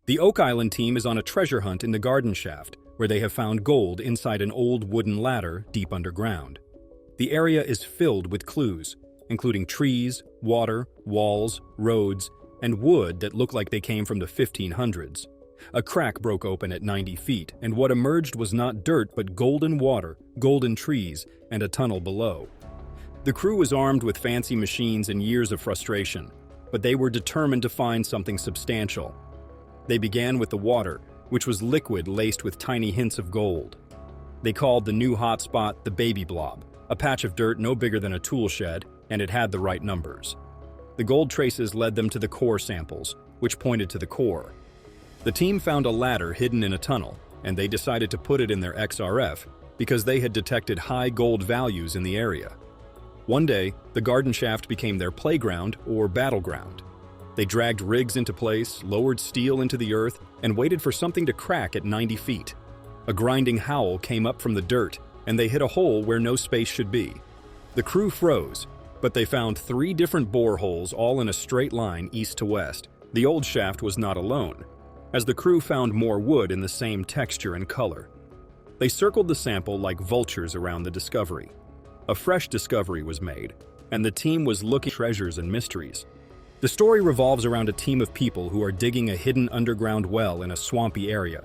The Oak Island team is on a treasure hunt in the garden shaft, where they have found gold inside an old wooden ladder deep underground. The area is filled with clues, including trees, water, walls, roads, and wood that look like they came from the 1500s. A crack broke open at 90 feet, and what emerged was not dirt but golden water, golden trees, and a tunnel below. The crew was armed with fancy machines and years of frustration, but they were determined to find something substantial. They began with the water, which was liquid laced with tiny hints of gold. They called the new hotspot the Baby Blob, a patch of dirt no bigger than a tool shed, and it had the right numbers. The gold traces led them to the core samples, which pointed to the core. The team found a ladder hidden in a tunnel, and they decided to put it in their XRF because they had detected high gold values in the area. One day, the garden shaft became their playground or battleground. They dragged rigs into place, lowered steel into the earth, and waited for something to crack at 90 feet. A grinding howl came up from the dirt, and they hit a hole where no space should be. The crew froze, but they found 3 different boreholes all in a straight line east to west. The old shaft was not alone, as the crew found more wood in the same texture and color. They circled the sample like vultures around the discovery. A fresh discovery was made, and the team was looking for treasures and mysteries. The story revolves around a team of people who are digging a hidden underground well in a swampy area.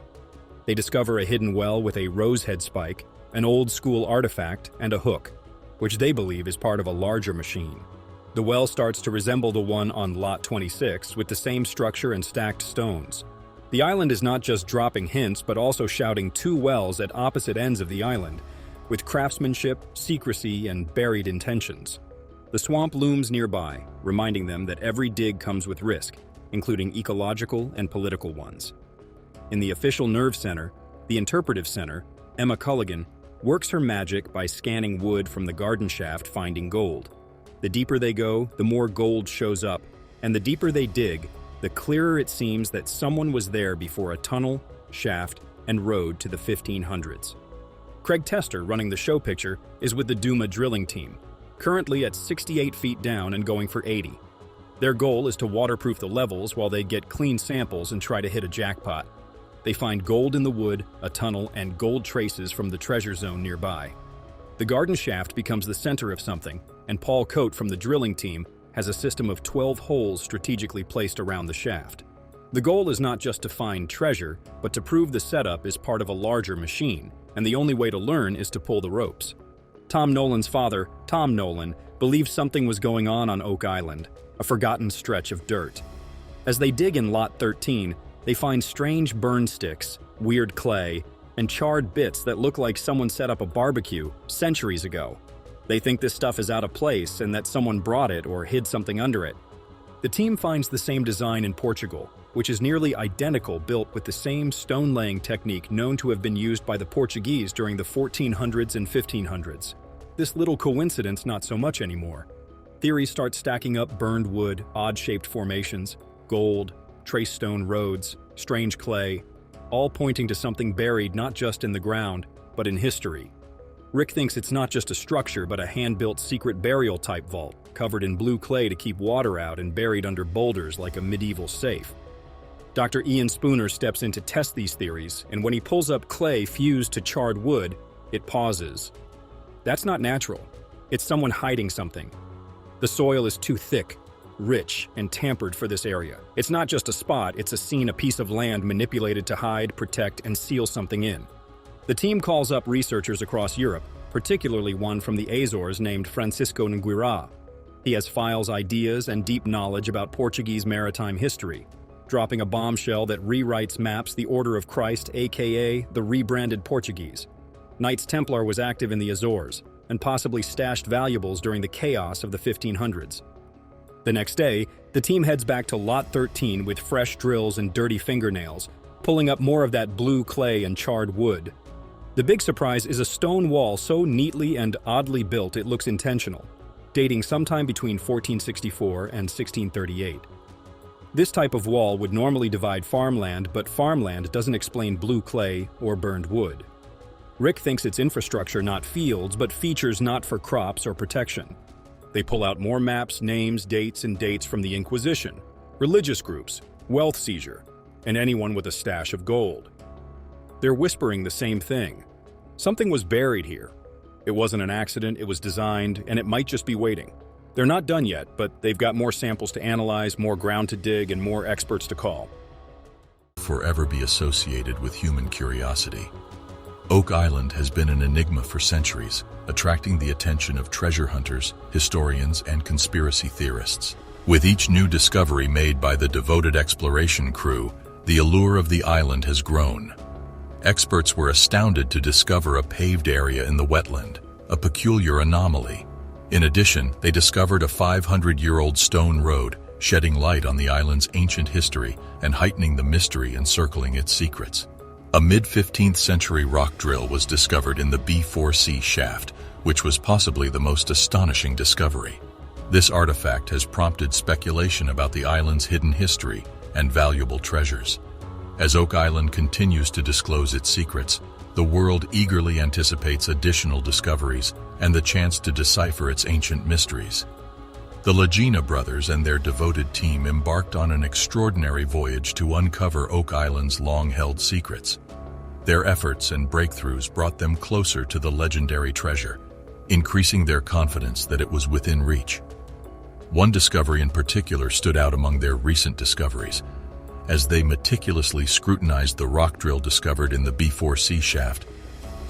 They discover a hidden well with a rosehead spike, an old-school artifact, and a hook, which they believe is part of a larger machine. The well starts to resemble the one on Lot 26, with the same structure and stacked stones. The island is not just dropping hints, but also shouting 2 wells at opposite ends of the island, with craftsmanship, secrecy, and buried intentions. The swamp looms nearby, reminding them that every dig comes with risk, including ecological and political ones. In the official nerve center, the interpretive center, Emma Culligan works her magic by scanning wood from the garden shaft, finding gold. The deeper they go, the more gold shows up, and the deeper they dig, the clearer it seems that someone was there before a tunnel, shaft, and road to the 1500s. Craig Tester, running the show picture, is with the Duma drilling team, currently at 68 feet down and going for 80. Their goal is to waterproof the levels while they get clean samples and try to hit a jackpot. They find gold in the wood, a tunnel, and gold traces from the treasure zone nearby. The garden shaft becomes the center of something, and Paul Coate from the drilling team has a system of 12 holes strategically placed around the shaft. The goal is not just to find treasure, but to prove the setup is part of a larger machine, and the only way to learn is to pull the ropes. Tom Nolan's father, Tom Nolan, believed something was going on Oak Island, a forgotten stretch of dirt. As they dig in Lot 13, they find strange burn sticks, weird clay, and charred bits that look like someone set up a barbecue centuries ago. They think this stuff is out of place and that someone brought it or hid something under it. The team finds the same design in Portugal, which is nearly identical, built with the same stone-laying technique known to have been used by the Portuguese during the 1400s and 1500s. This little coincidence, not so much anymore. Theories start stacking up: burned wood, odd-shaped formations, gold, trace stone roads, strange clay, all pointing to something buried not just in the ground, but in history. Rick thinks it's not just a structure, but a hand-built secret burial-type vault, covered in blue clay to keep water out and buried under boulders like a medieval safe. Dr. Ian Spooner steps in to test these theories, and when he pulls up clay fused to charred wood, it pauses. That's not natural. It's someone hiding something. The soil is too thick, rich, and tampered for this area. It's not just a spot, it's a scene, a piece of land manipulated to hide, protect, and seal something in. The team calls up researchers across Europe, particularly one from the Azores named Francisco Nguira. He has files, ideas, and deep knowledge about Portuguese maritime history, dropping a bombshell that rewrites maps the Order of Christ, aka the rebranded Portuguese. Knights Templar was active in the Azores, and possibly stashed valuables during the chaos of the 1500s. The next day, the team heads back to Lot 13 with fresh drills and dirty fingernails, pulling up more of that blue clay and charred wood. The big surprise is a stone wall so neatly and oddly built it looks intentional, dating sometime between 1464 and 1638. This type of wall would normally divide farmland, but farmland doesn't explain blue clay or burned wood. Rick thinks it's infrastructure, not fields, but features not for crops or protection. They pull out more maps, names, dates, and dates from the Inquisition, religious groups, wealth seizure, and anyone with a stash of gold. They're whispering the same thing. Something was buried here. It wasn't an accident, it was designed, and it might just be waiting. They're not done yet, but they've got more samples to analyze, more ground to dig, and more experts to call. Forever be associated with human curiosity. Oak Island has been an enigma for centuries, attracting the attention of treasure hunters, historians, and conspiracy theorists. With each new discovery made by the devoted exploration crew, the allure of the island has grown. Experts were astounded to discover a paved area in the wetland, a peculiar anomaly. In addition, they discovered a 500-year-old stone road, shedding light on the island's ancient history and heightening the mystery encircling its secrets. A mid-15th century rock drill was discovered in the B4C shaft, which was possibly the most astonishing discovery. This artifact has prompted speculation about the island's hidden history and valuable treasures. As Oak Island continues to disclose its secrets, the world eagerly anticipates additional discoveries and the chance to decipher its ancient mysteries. The Lagena brothers and their devoted team embarked on an extraordinary voyage to uncover Oak Island's long-held secrets. Their efforts and breakthroughs brought them closer to the legendary treasure, increasing their confidence that it was within reach. One discovery in particular stood out among their recent discoveries. As they meticulously scrutinized the rock drill discovered in the B4C shaft,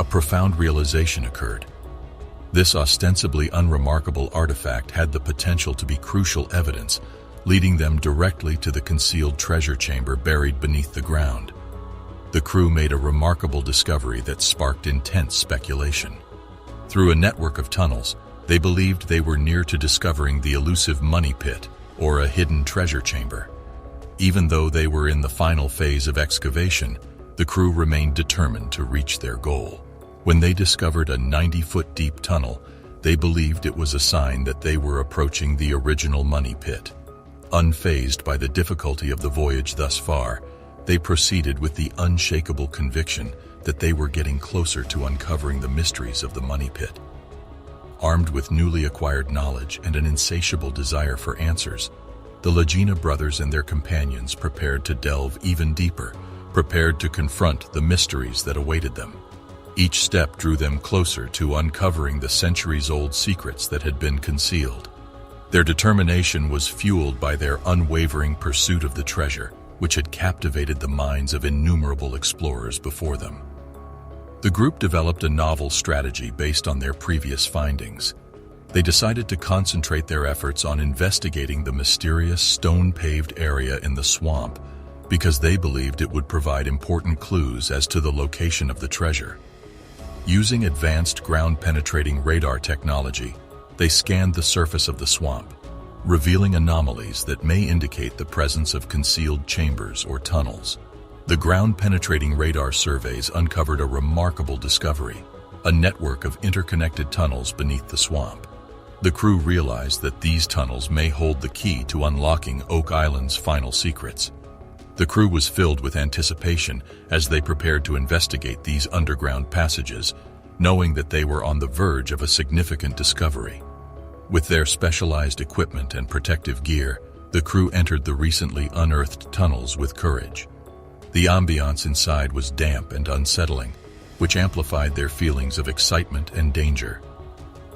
a profound realization occurred. This ostensibly unremarkable artifact had the potential to be crucial evidence, leading them directly to the concealed treasure chamber buried beneath the ground. The crew made a remarkable discovery that sparked intense speculation. Through a network of tunnels, they believed they were near to discovering the elusive money pit, or a hidden treasure chamber. Even though they were in the final phase of excavation, the crew remained determined to reach their goal. When they discovered a 90-foot deep tunnel, they believed it was a sign that they were approaching the original money pit. Unfazed by the difficulty of the voyage thus far, they proceeded with the unshakable conviction that they were getting closer to uncovering the mysteries of the money pit. Armed with newly acquired knowledge and an insatiable desire for answers, the Lagena brothers and their companions prepared to delve even deeper, prepared to confront the mysteries that awaited them. Each step drew them closer to uncovering the centuries-old secrets that had been concealed. Their determination was fueled by their unwavering pursuit of the treasure, which had captivated the minds of innumerable explorers before them. The group developed a novel strategy based on their previous findings. They decided to concentrate their efforts on investigating the mysterious stone-paved area in the swamp because they believed it would provide important clues as to the location of the treasure. Using advanced ground-penetrating radar technology, they scanned the surface of the swamp, revealing anomalies that may indicate the presence of concealed chambers or tunnels. The ground-penetrating radar surveys uncovered a remarkable discovery, a network of interconnected tunnels beneath the swamp. The crew realized that these tunnels may hold the key to unlocking Oak Island's final secrets. The crew was filled with anticipation as they prepared to investigate these underground passages, knowing that they were on the verge of a significant discovery. With their specialized equipment and protective gear, the crew entered the recently unearthed tunnels with courage. The ambiance inside was damp and unsettling, which amplified their feelings of excitement and danger.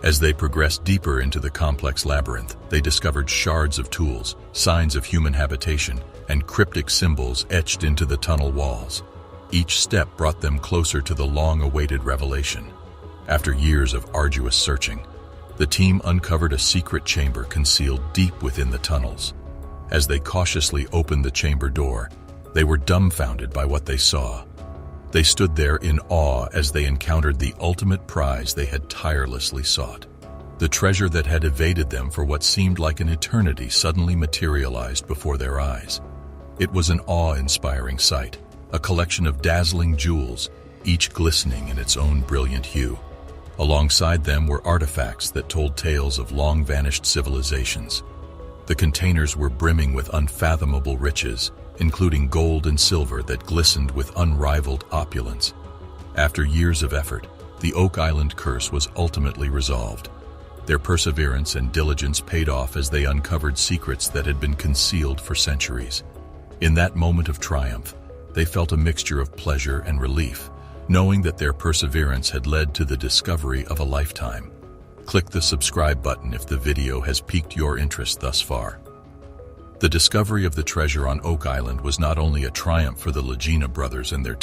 As they progressed deeper into the complex labyrinth, they discovered shards of tools, signs of human habitation, and cryptic symbols etched into the tunnel walls. Each step brought them closer to the long-awaited revelation. After years of arduous searching, the team uncovered a secret chamber concealed deep within the tunnels. As they cautiously opened the chamber door, they were dumbfounded by what they saw. They stood there in awe as they encountered the ultimate prize they had tirelessly sought. The treasure that had evaded them for what seemed like an eternity suddenly materialized before their eyes. It was an awe-inspiring sight, a collection of dazzling jewels, each glistening in its own brilliant hue. Alongside them were artifacts that told tales of long-vanished civilizations. The containers were brimming with unfathomable riches, including gold and silver that glistened with unrivaled opulence. After years of effort, the Oak Island curse was ultimately resolved. Their perseverance and diligence paid off as they uncovered secrets that had been concealed for centuries. In that moment of triumph, they felt a mixture of pleasure and relief, knowing that their perseverance had led to the discovery of a lifetime. Click the subscribe button if the video has piqued your interest thus far. The discovery of the treasure on Oak Island was not only a triumph for the Lagena brothers and their team,